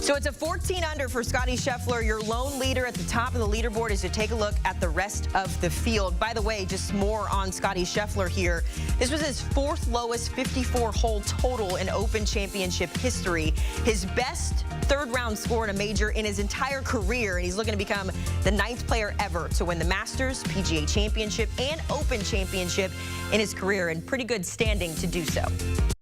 So it's a 14 under for Scottie Scheffler, your lone leader at the top of the leaderboard, as you take a look at the rest of the field. By the way, just more on Scottie Scheffler here. This was his fourth lowest 54-hole total in Open Championship history. His best third-round score in a major in his entire career, and he's looking to become the 9th player ever to win the Masters, PGA Championship, and Open Championship in his career, and pretty good standing to do so.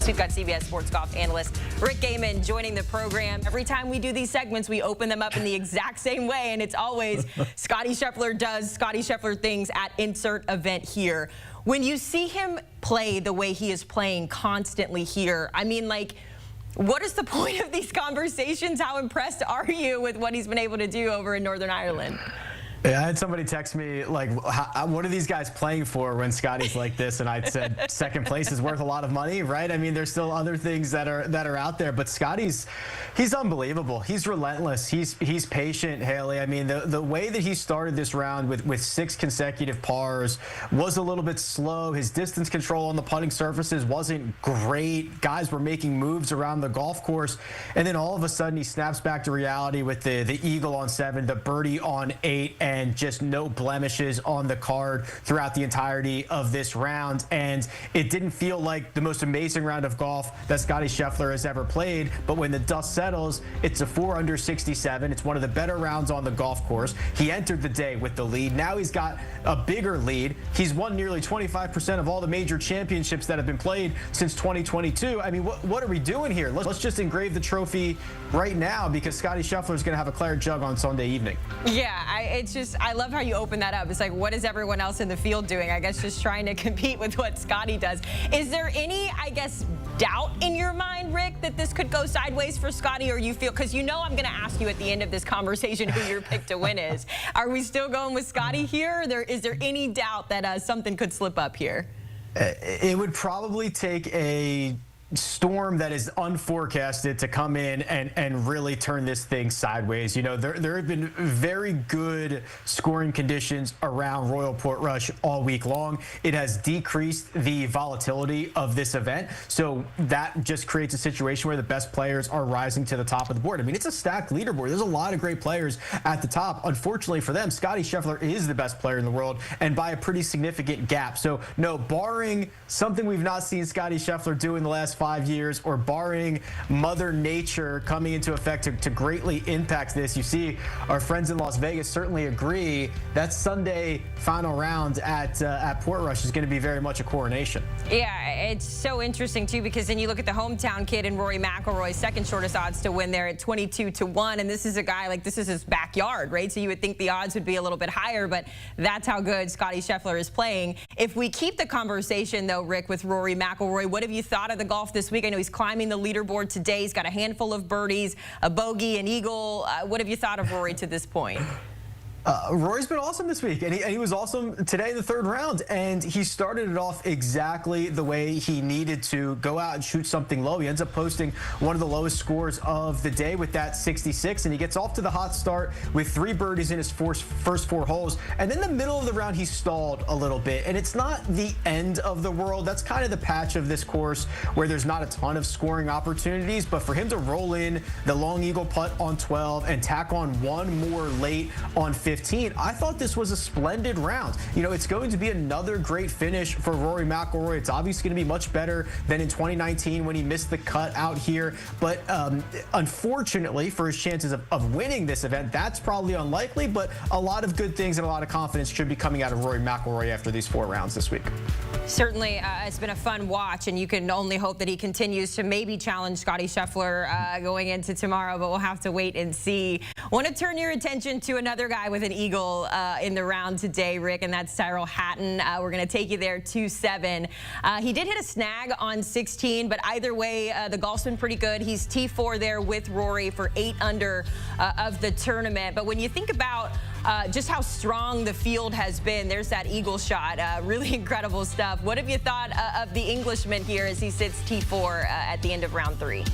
We've got CBS Sports golf analyst Rick Gehman joining the program. Every time we do these segments, we open them up in the exact same way, and it's always Scottie Scheffler does Scottie Scheffler things at insert event here. When you see him play the way he is playing constantly here, I mean, like, what is the point of these conversations? How impressed are you with what he's been able to do over in Northern Ireland? Yeah, I had somebody text me, like, what are these guys playing for when Scottie's like this? And I said, second place is worth a lot of money, right? I mean, there's still other things that are out there, but he's unbelievable. He's relentless. He's patient, Haley. I mean, the way that he started this round with 6 consecutive pars was a little bit slow. His distance control on the putting surfaces wasn't great. Guys were making moves around the golf course, and then all of a sudden he snaps back to reality with the eagle on 7, the birdie on 8, and just no blemishes on the card throughout the entirety of this round. And it didn't feel like the most amazing round of golf that Scottie Scheffler has ever played, but when the dust settles, it's a 4 under 67. It's one of the better rounds on the golf course. He entered the day with the lead. Now he's got a bigger lead. He's won nearly 25% of all the major championships that have been played since 2022. I mean, what are we doing here? Let's just engrave the trophy right now, because Scottie Scheffler is going to have a claret jug on Sunday evening. Yeah, I love how you open that up. It's like, what is everyone else in the field doing? I guess just trying to compete with what Scottie does. Is there any, I guess, doubt in your mind, Rick, that this could go sideways for Scottie, or you feel, because you know I'm going to ask you at the end of this conversation who your pick to win is. Are we still going with Scottie here? Is there any doubt that something could slip up here? It would probably take a storm that is unforecasted to come in and really turn this thing sideways. You know, there have been very good scoring conditions around Royal Portrush all week long. It has decreased the volatility of this event, so that just creates a situation where the best players are rising to the top of the board. I mean, it's a stacked leaderboard. There's a lot of great players at the top. Unfortunately for them, Scottie Scheffler is the best player in the world, and by a pretty significant gap. So no, barring something we've not seen Scottie Scheffler do in the last 5 years, or barring Mother Nature coming into effect to greatly impact this, you see our friends in Las Vegas certainly agree that Sunday final round at Portrush is going to be very much a coronation. Yeah, it's so interesting too, because then you look at the hometown kid in Rory McIlroy, second shortest odds to win there at 22-1, and this is a guy, like, this is his backyard, right? So you would think the odds would be a little bit higher, but that's how good Scottie Scheffler is playing. If we keep the conversation though, Rick, with Rory McIlroy, what have you thought of the golf this week? I know he's climbing the leaderboard today. He's got a handful of birdies, a bogey, an eagle. What have you thought of Rory to this point? Rory's been awesome this week, and he was awesome today in the 3rd round, and he started it off exactly the way he needed to go out and shoot something low. He ends up posting one of the lowest scores of the day with that 66, and he gets off to the hot start with 3 birdies in his first 4 holes, and then the middle of the round he stalled a little bit, and it's not the end of the world. That's kind of the patch of this course where there's not a ton of scoring opportunities, but for him to roll in the long eagle putt on 12 and tack on one more late on 15, I thought this was a splendid round. You know, it's going to be another great finish for Rory McIlroy. It's obviously going to be much better than in 2019 when he missed the cut out here. But unfortunately, for his chances of winning this event, that's probably unlikely. But a lot of good things and a lot of confidence should be coming out of Rory McIlroy after these 4 rounds this week. Certainly, it's been a fun watch, and you can only hope that he continues to maybe challenge Scottie Scheffler going into tomorrow, but we'll have to wait and see. I want to turn your attention to another guy with an eagle in the round today, Rick, and that's Tyrrell Hatton. We're going to take you there 2-7. He did hit a snag on 16, but either way, the golf's been pretty good. He's T4 there with Rory for 8 under of the tournament. But when you think about just how strong the field has been, there's that eagle shot. Really incredible stuff. What have you thought of the Englishman here as he sits T4 at the end of round 3?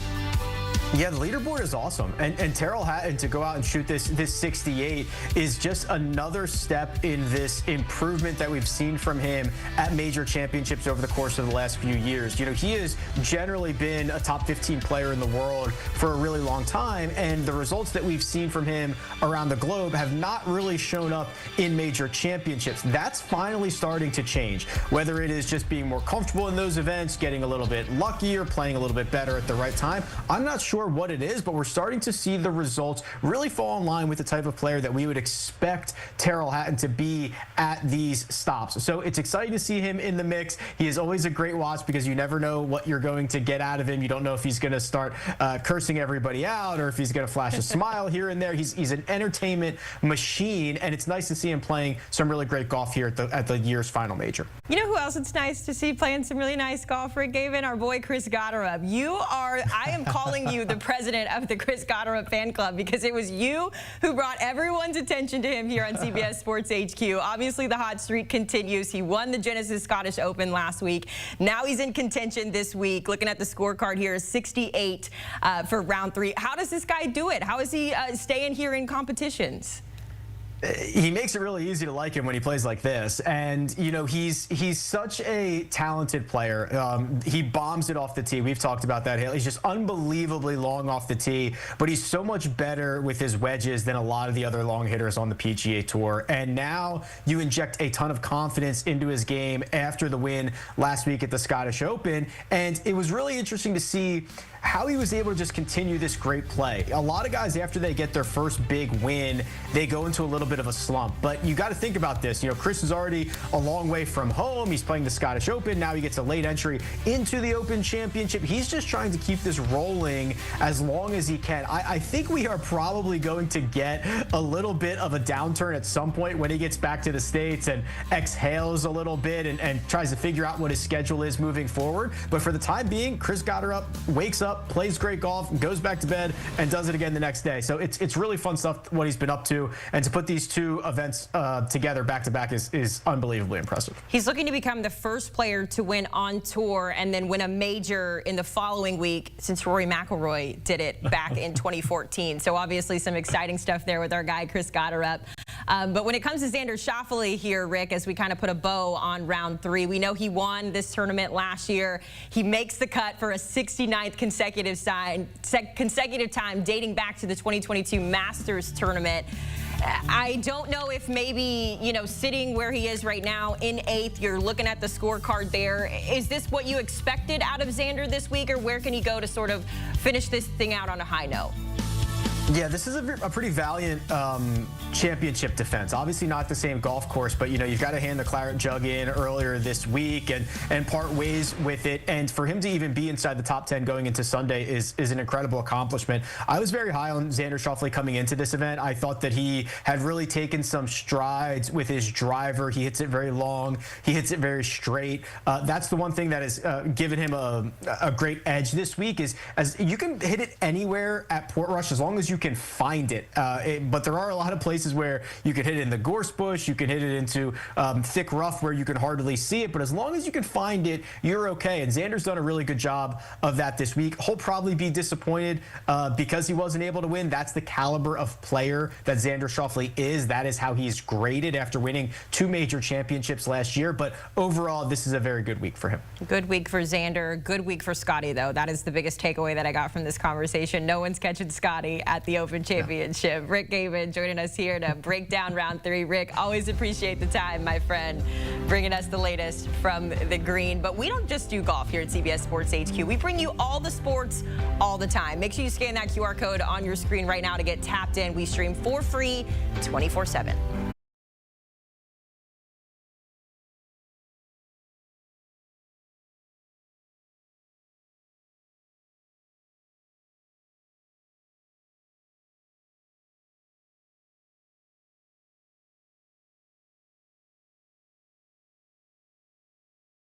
Yeah, the leaderboard is awesome. And Tyrrell Hatton to go out and shoot this 68 is just another step in this improvement that we've seen from him at major championships over the course of the last few years. You know, he has generally been a top 15 player in the world for a really long time, and the results that we've seen from him around the globe have not really shown up in major championships. That's finally starting to change, whether it is just being more comfortable in those events, getting a little bit luckier, playing a little bit better at the right time. I'm not sure what it is, but we're starting to see the results really fall in line with the type of player that we would expect Tyrrell Hatton to be at these stops. So it's exciting to see him in the mix. He is always a great watch because you never know what you're going to get out of him. You don't know if he's going to start cursing everybody out or if he's going to flash a smile here and there. He's an entertainment machine, and it's nice to see him playing some really great golf here at the year's final major. You know who else it's nice to see playing some really nice golf, Rick Gehman? Our boy Chris Gotterup. I am calling you the president of the Chris Gotterup fan club because it was you who brought everyone's attention to him here on CBS Sports HQ. Obviously, the hot streak continues. He won the Genesis Scottish Open last week. Now he's in contention this week. Looking at the scorecard here, 68 for round 3. How does this guy do it? How is he staying here in competitions? He makes it really easy to like him when he plays like this, and you know he's such a talented player. He bombs it off the tee. We've talked about that. He's just unbelievably long off the tee, but he's so much better with his wedges than a lot of the other long hitters on the PGA Tour. And now you inject a ton of confidence into his game after the win last week at the Scottish Open, and it was really interesting to see how he was able to just continue this great play. A lot of guys, after they get their first big win, they go into a little bit of a slump. But you got to think about this. You know, Chris is already a long way from home. He's playing the Scottish Open. Now he gets a late entry into the Open Championship. He's just trying to keep this rolling as long as he can. I think we are probably going to get a little bit of a downturn at some point when he gets back to the States and exhales a little bit and tries to figure out what his schedule is moving forward. But for the time being, Chris Gotterup wakes up, plays great golf, goes back to bed, and does it again the next day. So it's really fun stuff what he's been up to, and to put these two events together back to back is unbelievably impressive. He's looking to become the first player to win on tour and then win a major in the following week since Rory McIlroy did it back in 2014. So obviously some exciting stuff there with our guy Chris Gotterup. But when it comes to Xander Schauffele here, Rick, as we kind of put a bow on round 3, we know he won this tournament last year. He makes the cut for a 69th consecutive time dating back to the 2022 Masters tournament. I don't know if maybe, you know, sitting where he is right now in 8th, you're looking at the scorecard there. Is this what you expected out of Xander this week, or where can he go to sort of finish this thing out on a high note? Yeah, this is a pretty valiant championship defense. Obviously not the same golf course, but, you know, you've got to hand the claret jug in earlier this week and part ways with it. And for him to even be inside the top 10 going into Sunday is an incredible accomplishment. I was very high on Xander Schauffele coming into this event. I thought that he had really taken some strides with his driver. He hits it very long. He hits it very straight. That's the one thing that has given him a great edge this week is as you can hit it anywhere at Portrush as long as you can find it. But there are a lot of places where you can hit it in the gorse bush, you can hit it into thick rough where you can hardly see it, but as long as you can find it, you're okay. And Xander's done a really good job of that this week. He'll probably be disappointed because he wasn't able to win. That's the caliber of player that Xander Schauffele is. That is how he's graded after winning 2 major championships last year. But overall, this is a very good week for him. Good week for Xander. Good week for Scottie, though. That is the biggest takeaway that I got from this conversation. No one's catching Scottie at the Open Championship. Rick Gehman joining us here to break down round 3. Rick, always appreciate the time, my friend, bringing us the latest from the green. But we don't just do golf here at CBS Sports HQ. We bring you all the sports all the time. Make sure you scan that QR code on your screen right now to get tapped in. We stream for free 24/7.